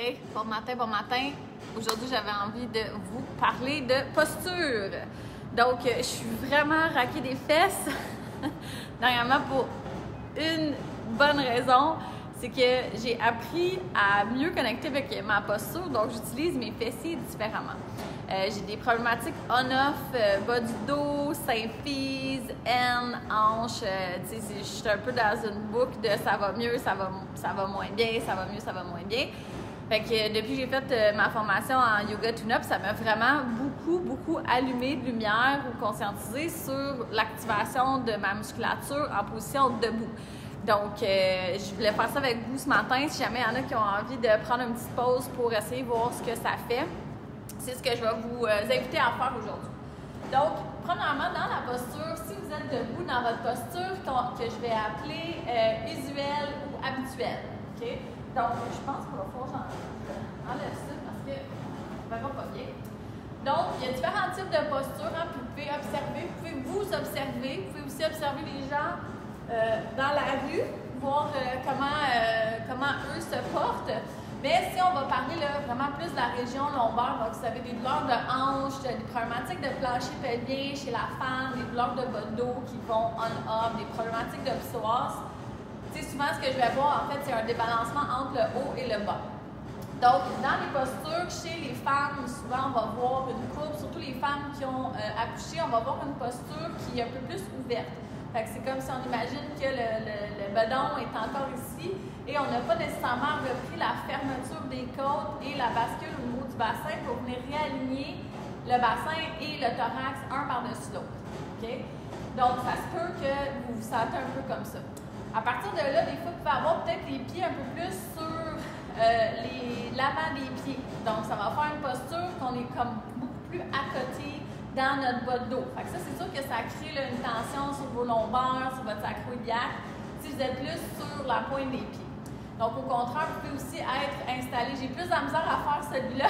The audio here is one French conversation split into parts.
Hey, bon matin. Aujourd'hui, j'avais envie de vous parler de posture. Donc, je suis vraiment raquée des fesses dernièrement pour une bonne raison, c'est que j'ai appris à mieux connecter avec ma posture, donc j'utilise mes fessiers différemment. J'ai des problématiques on-off, bas du dos, symphyse, haine, hanche. Je suis un peu dans une boucle de ça va mieux, ça va moins bien, ça va mieux, ça va moins bien. Fait que depuis que j'ai fait ma formation en yoga tune-up, ça m'a vraiment beaucoup allumé de lumière ou conscientisé sur l'activation de ma musculature en position debout. Donc, je voulais faire ça avec vous ce matin. Si jamais il y en a qui ont envie de prendre une petite pause pour essayer de voir ce que ça fait, c'est ce que je vais vous inviter à faire aujourd'hui. Donc, premièrement, dans la posture, si vous êtes debout dans votre posture que je vais appeler usuelle ou habituelle, OK? Donc, je pense qu'il va falloir que j'enlève ça parce que ça va pas bien. Donc, il y a différents types de postures. Hein, vous pouvez observer, vous pouvez vous observer, vous pouvez aussi observer les gens dans la rue, voir comment eux se portent. Mais si on va parler là, vraiment plus de la région lombaire, donc vous avez des douleurs de hanche, des problématiques de plancher pelvien chez la femme, des douleurs de bas de dos qui vont on-off, des problématiques de psoas. Souvent, ce que je vais voir, en fait, c'est un débalancement entre le haut et le bas. Donc, dans les postures, chez les femmes, souvent, on va voir une courbe, surtout les femmes qui ont accouché, on va voir une posture qui est un peu plus ouverte. Fait que c'est comme si on imagine que le bedon est encore ici et on n'a pas nécessairement repris la fermeture des côtes et la bascule au niveau du bassin pour venir réaligner le bassin et le thorax un par-dessus l'autre. Okay? Donc, ça se peut que vous vous sentez un peu comme ça. À partir de là, des fois, vous pouvez avoir peut-être les pieds un peu plus sur l'avant des pieds. Donc, ça va faire une posture qu'on est comme beaucoup plus à côté dans notre bas de dos. Fait que ça, c'est sûr que ça crée là, une tension sur vos lombaires, sur votre sacro-iliaque, si vous êtes plus sur la pointe des pieds. Donc, au contraire, vous pouvez aussi être installé. J'ai plus de la misère à faire celui-là.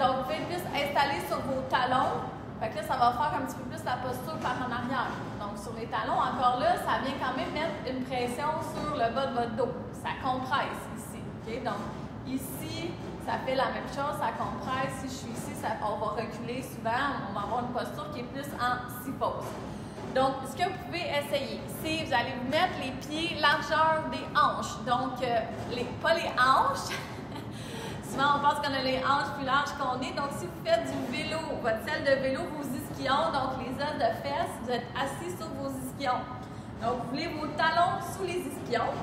Donc, vous pouvez être plus installé sur vos talons. Fait que là, ça va faire un petit peu plus la posture par en arrière. Donc, sur les talons, encore là, ça vient quand même mettre une pression sur le bas de votre dos. Ça compresse ici. Okay? Donc, ici, ça fait la même chose, ça compresse. Si je suis ici, on va reculer souvent. On va avoir une posture qui est plus en syphose. Donc, ce que vous pouvez essayer, c'est vous allez vous mettre les pieds largeur des hanches. Donc, pas les hanches. Souvent, on pense qu'on a les hanches plus larges qu'on est. Donc, si vous faites du vélo, votre selle de vélo, vos ischions, donc les os de fesses, vous êtes assis sur vos ischions. Donc, vous voulez vos talons sous les ischions.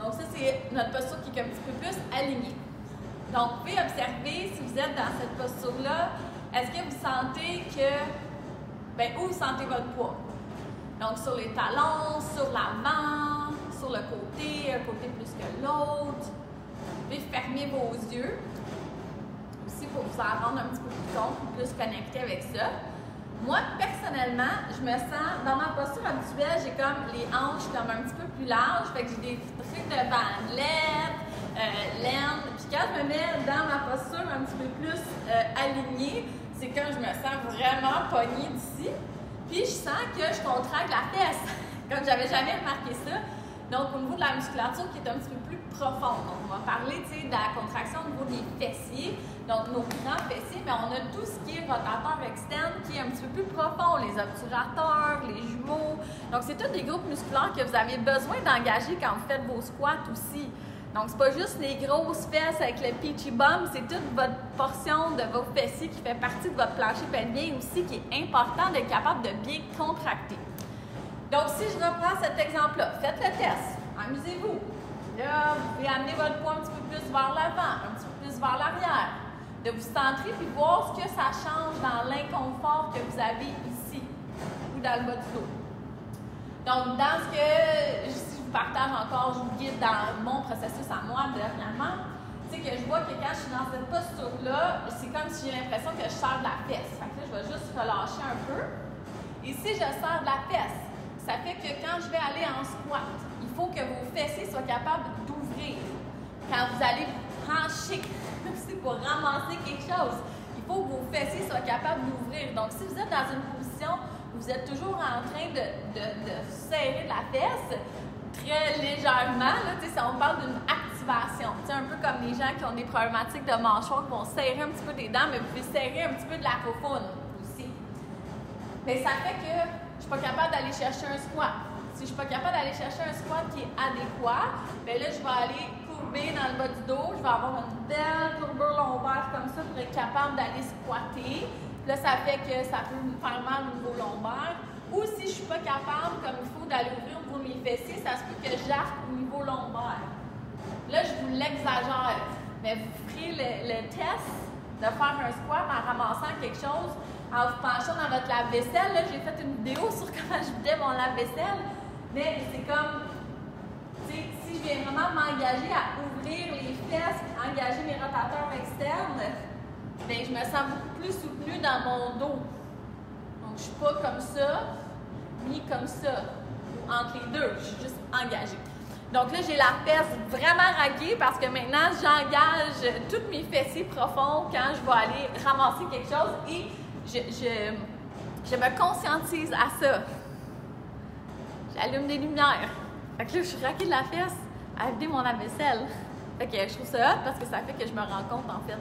Donc, ça, c'est notre posture qui est un petit peu plus alignée. Donc, vous pouvez observer, si vous êtes dans cette posture-là, est-ce que vous sentez que, où vous sentez votre poids? Donc, sur les talons, sur l'avant, sur le côté, un côté plus que l'autre. Vous pouvez fermer vos yeux aussi pour vous en rendre un petit peu plus compte, plus connecté avec ça. Moi, personnellement, je me sens, dans ma posture habituelle, j'ai comme les hanches comme un petit peu plus larges, fait que j'ai des trucs de bandelettes, laine. Puis quand je me mets dans ma posture un petit peu plus alignée, c'est quand je me sens vraiment pognée d'ici. Puis je sens que je contracte la fesse, comme j'avais jamais remarqué ça. Donc, au niveau de la musculature qui est un petit peu plus profonde. Donc, on va parler de la contraction au niveau des fessiers, donc nos grands fessiers, mais on a tout ce qui est rotateur externe qui est un petit peu plus profond, les obturateurs, les jumeaux. Donc, c'est tous des groupes musculaires que vous avez besoin d'engager quand vous faites vos squats aussi. Donc, c'est pas juste les grosses fesses avec le peachy bum, c'est toute votre portion de vos fessiers qui fait partie de votre plancher pelvien aussi qui est important d'être capable de bien contracter. Donc, si je reprends cet exemple-là, faites le test, amusez-vous. Là, vous pouvez amener votre poids un petit peu plus vers l'avant, un petit peu plus vers l'arrière, de vous centrer puis voir ce que ça change dans l'inconfort que vous avez ici ou dans le bas du dos. Donc, dans ce que, si je vous partage encore, je vous guide dans mon processus à moi dernièrement, c'est que je vois que quand je suis dans cette posture-là, c'est comme si j'ai l'impression que je sers de la fesse. Fait que là, je vais juste relâcher un peu. Et si je sers de la fesse, ça fait que quand je vais aller en squat, il faut que vos fessiers soient capables d'ouvrir. Quand vous allez vous pencher, c'est pour ramasser quelque chose, il faut que vos fessiers soient capables d'ouvrir. Donc, si vous êtes dans une position où vous êtes toujours en train de serrer de la fesse, très légèrement, là, si on parle d'une activité activation. C'est un peu comme les gens qui ont des problématiques de mâchoire, qui vont serrer un petit peu des dents, mais vous pouvez serrer un petit peu de la cofoune aussi. Mais ça fait que je suis pas capable d'aller chercher un squat. Si je suis pas capable d'aller chercher un squat qui est adéquat, bien là, je vais aller courber dans le bas du dos. Je vais avoir une belle courbure lombaire comme ça pour être capable d'aller squatter. Là, ça fait que ça peut me faire mal au niveau lombaire. Ou si je suis pas capable, comme il faut, d'aller ouvrir au niveau de mes fessiers, ça se peut que j'arque au niveau lombaire. Là, je vous l'exagère. Mais vous ferez le test de faire un squat en ramassant quelque chose, en vous penchant dans votre lave-vaisselle. Là, j'ai fait une vidéo sur comment je vidais mon lave-vaisselle. Mais c'est comme, tu sais, si je viens vraiment m'engager à ouvrir les fesses, engager mes rotateurs externes, bien, je me sens beaucoup plus soutenue dans mon dos. Donc, je ne suis pas comme ça, ni comme ça. Entre les deux, je suis juste engagée. Donc là, j'ai la fesse vraiment raquée parce que maintenant, j'engage tous mes fessiers profonds quand je vais aller ramasser quelque chose et je me conscientise à ça. J'allume des lumières. Fait que là, je suis raquée de la fesse à vider mon lave-vaisselle. Fait que je trouve ça hot parce que ça fait que je me rends compte, en fait,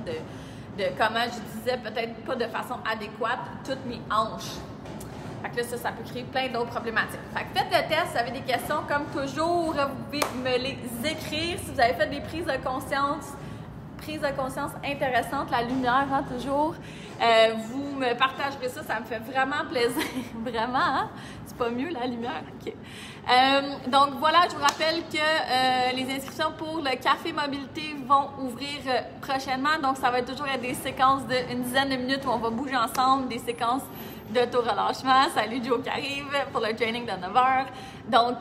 de comment j'utilisais peut-être pas de façon adéquate toutes mes hanches. Fait que là, ça peut créer plein d'autres problématiques. Fait que faites le test, si vous avez des questions, comme toujours, vous pouvez me les écrire. Si vous avez fait des prises de conscience intéressantes, la lumière, hein, toujours, vous me partagerez ça me fait vraiment plaisir. Vraiment, hein? C'est pas mieux la lumière? OK. Donc voilà, je vous rappelle que les inscriptions pour le Café Mobilité vont ouvrir prochainement. Donc ça va être toujours des séquences d'une dizaine de minutes où on va bouger ensemble, des séquences d'auto-relâchement. Salut Joe qui arrive pour le training de 9h. Donc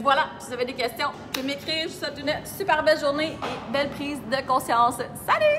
voilà, si vous avez des questions, vous pouvez m'écrire. Je vous souhaite une super belle journée et belle prise de conscience. Salut!